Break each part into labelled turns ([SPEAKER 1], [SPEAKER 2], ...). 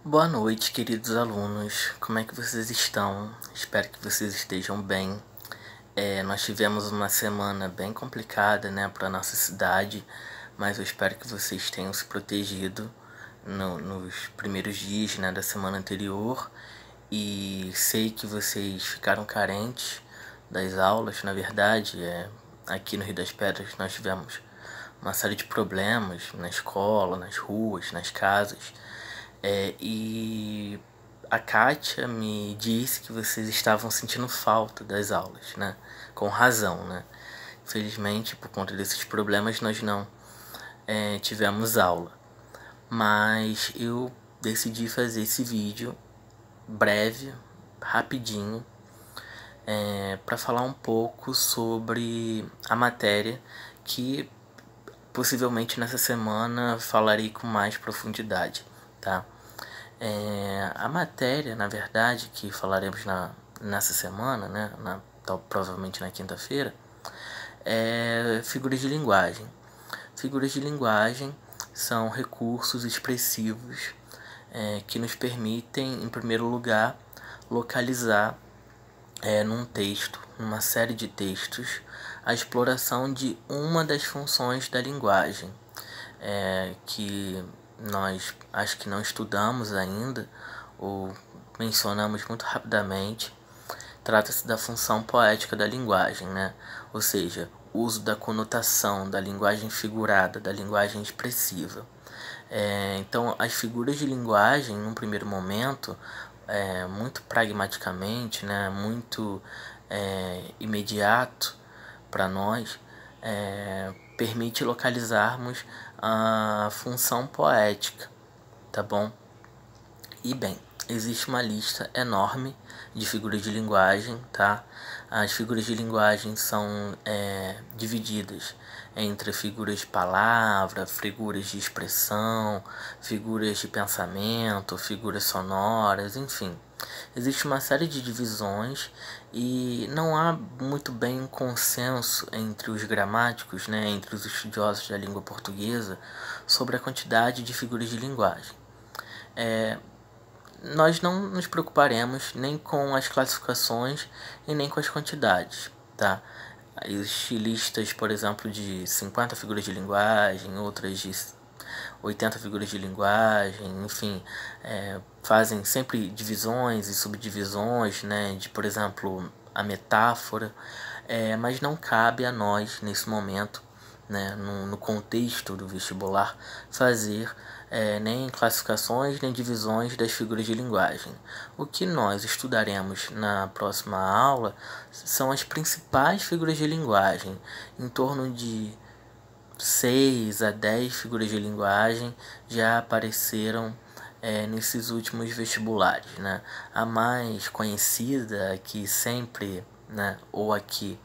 [SPEAKER 1] Boa noite, queridos alunos. Como é que vocês estão? Espero que vocês estejam bem. Nós tivemos uma semana bem complicada, né, para nossa cidade, mas eu espero que vocês tenham se protegido nos primeiros dias, né, da semana anterior. E sei que vocês ficaram carentes das aulas. Na verdade, aqui no Rio das Pedras nós tivemos uma série de problemas na escola, nas ruas, nas casas. E a Kátia me disse que vocês estavam sentindo falta das aulas, né? Com razão, né? Infelizmente, por conta desses problemas, nós não tivemos aula. Mas eu decidi fazer esse vídeo breve, rapidinho, para falar um pouco sobre a matéria que possivelmente nessa semana falarei com mais profundidade, tá? A matéria, na verdade, que falaremos nessa semana, né, provavelmente na quinta-feira, é figuras de linguagem. Figuras de linguagem são recursos expressivos que nos permitem, em primeiro lugar, localizar num texto, numa série de textos, a exploração de uma das funções da linguagem, que nós acho que não estudamos ainda ou mencionamos muito rapidamente. Trata-se da função poética da linguagem, né? Ou seja, o uso da conotação, da linguagem figurada, da linguagem expressiva. Então, as figuras de linguagem, num primeiro momento, muito pragmaticamente, né, muito imediato para nós, permite localizarmos a função poética, tá bom? E bem, existe uma lista enorme de figuras de linguagem, tá? As figuras de linguagem são divididas entre figuras de palavra, figuras de expressão, figuras de pensamento, figuras sonoras, enfim. Existe uma série de divisões e não há muito bem um consenso entre os gramáticos, né, entre os estudiosos da língua portuguesa, sobre a quantidade de figuras de linguagem. Nós não nos preocuparemos nem com as classificações e nem com as quantidades, tá? Existem listas, por exemplo, de 50 figuras de linguagem, outras de 80 figuras de linguagem, enfim, fazem sempre divisões e subdivisões, né, de, por exemplo, a metáfora, mas não cabe a nós, nesse momento, né, no contexto do vestibular, fazer nem classificações nem divisões das figuras de linguagem. O que nós estudaremos na próxima aula são as principais figuras de linguagem, em torno de 6 a 10 figuras de linguagem já apareceram nesses últimos vestibulares, né? A mais conhecida, que sempre, né, ou a que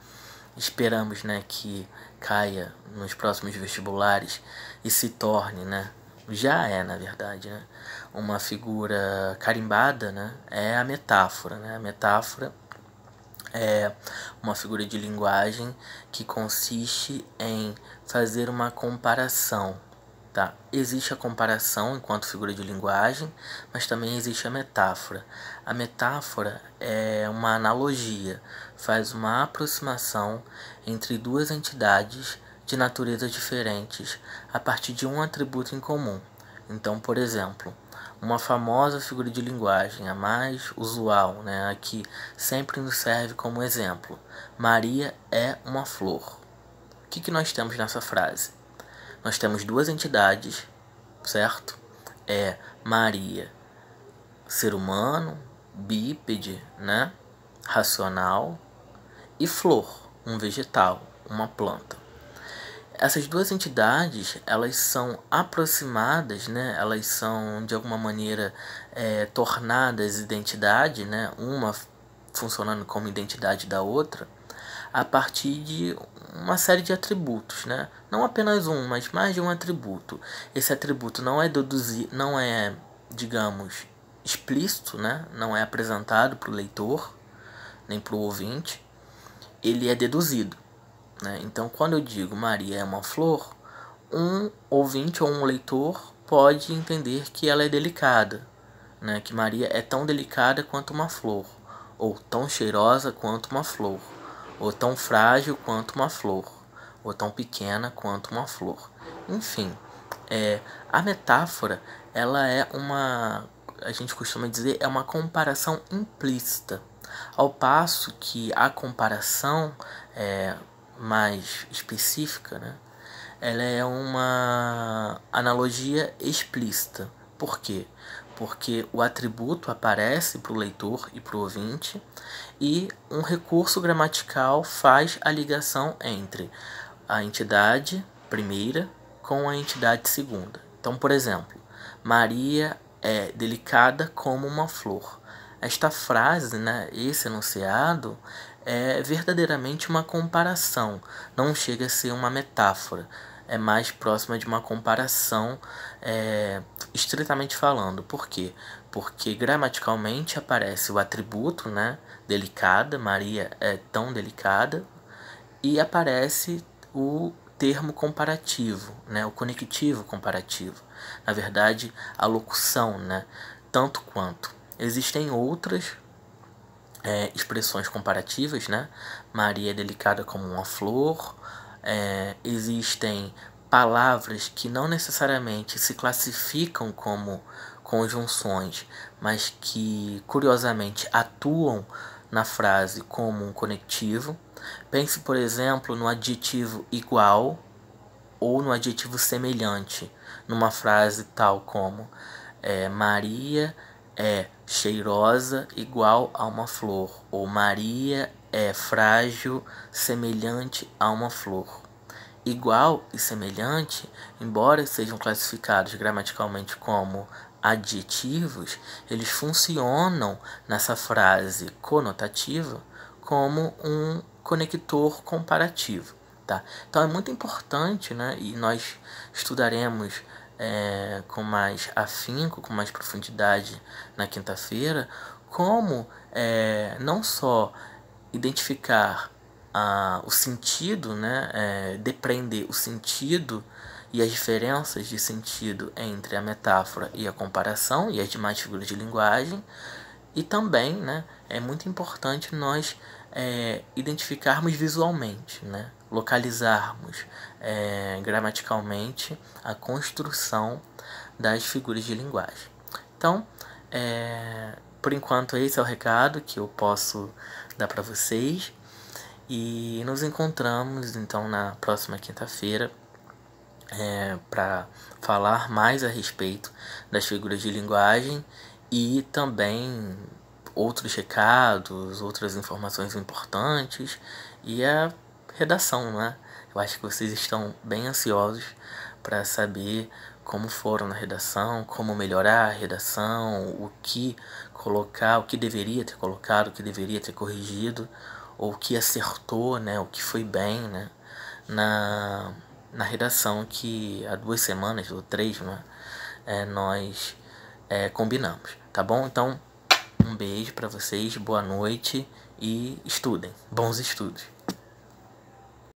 [SPEAKER 1] esperamos, né, que caia nos próximos vestibulares e se torne, né, já na verdade, né, uma figura carimbada, né, é a metáfora, né? A metáfora é uma figura de linguagem que consiste em fazer uma comparação, tá? Existe a comparação enquanto figura de linguagem, mas também existe a metáfora. A metáfora é uma analogia, faz uma aproximação entre duas entidades de naturezas diferentes a partir de um atributo em comum. Então, por exemplo, uma famosa figura de linguagem, a mais usual, né, a que sempre nos serve como exemplo: Maria é uma flor. O que nós temos nessa frase? Nós temos duas entidades, certo? Maria, ser humano, bípede, né, racional, e flor, um vegetal, uma planta. Essas duas entidades, elas são aproximadas, né? Elas são de alguma maneira tornadas identidade, né? Uma funcionando como identidade da outra, a partir de uma série de atributos, né? Não apenas um, mas mais de um atributo. Esse atributo não é, digamos, explícito, né? Não é apresentado para o leitor, nem para o ouvinte. Ele é deduzido, né? Então, quando eu digo Maria é uma flor, um ouvinte ou um leitor pode entender que ela é delicada, né, que Maria é tão delicada quanto uma flor, ou tão cheirosa quanto uma flor, ou tão frágil quanto uma flor, ou tão pequena quanto uma flor. Enfim, a metáfora, ela é uma, a gente costuma dizer, é uma comparação implícita, ao passo que a comparação mais específica, né, ela é uma analogia explícita. Por quê? Porque o atributo aparece para o leitor e para o ouvinte e um recurso gramatical faz a ligação entre a entidade primeira com a entidade segunda. Então, por exemplo, Maria é delicada como uma flor. Esta frase, né, esse enunciado, é verdadeiramente uma comparação, não chega a ser uma metáfora, é mais próxima de uma comparação estritamente falando. Por quê? Porque gramaticalmente aparece o atributo, né, delicada, Maria é tão delicada, e aparece o termo comparativo, né, o conectivo comparativo. Na verdade, a locução, né, tanto quanto. Existem outras expressões comparativas, né? Maria é delicada como uma flor. Existem palavras que não necessariamente se classificam como conjunções, mas que curiosamente atuam na frase como um conectivo. Pense, por exemplo, no adjetivo igual ou no adjetivo semelhante, numa frase tal como Maria é cheirosa igual a uma flor, ou Maria é frágil semelhante a uma flor. Igual e semelhante, embora sejam classificados gramaticalmente como adjetivos, eles funcionam nessa frase conotativa como um conector comparativo. Tá? Então é muito importante, né, e nós estudaremos com mais afinco, com mais profundidade na quinta-feira, como não só identificar o sentido, né, depreender o sentido e as diferenças de sentido entre a metáfora e a comparação e as demais figuras de linguagem, e também, né, é muito importante nós identificarmos visualmente, né, localizarmos gramaticalmente a construção das figuras de linguagem. Então, por enquanto esse é o recado que eu posso dar para vocês, e nos encontramos então na próxima quinta-feira para falar mais a respeito das figuras de linguagem e também outros recados, outras informações importantes e a redação, né? Eu acho que vocês estão bem ansiosos para saber como foram na redação, como melhorar a redação, o que colocar, o que deveria ter colocado, o que deveria ter corrigido, ou o que acertou, né? O que foi bem, né? Na redação que há 2 semanas ou 3, né? Nós combinamos, tá bom? Então, um beijo para vocês, boa noite e estudem, bons estudos.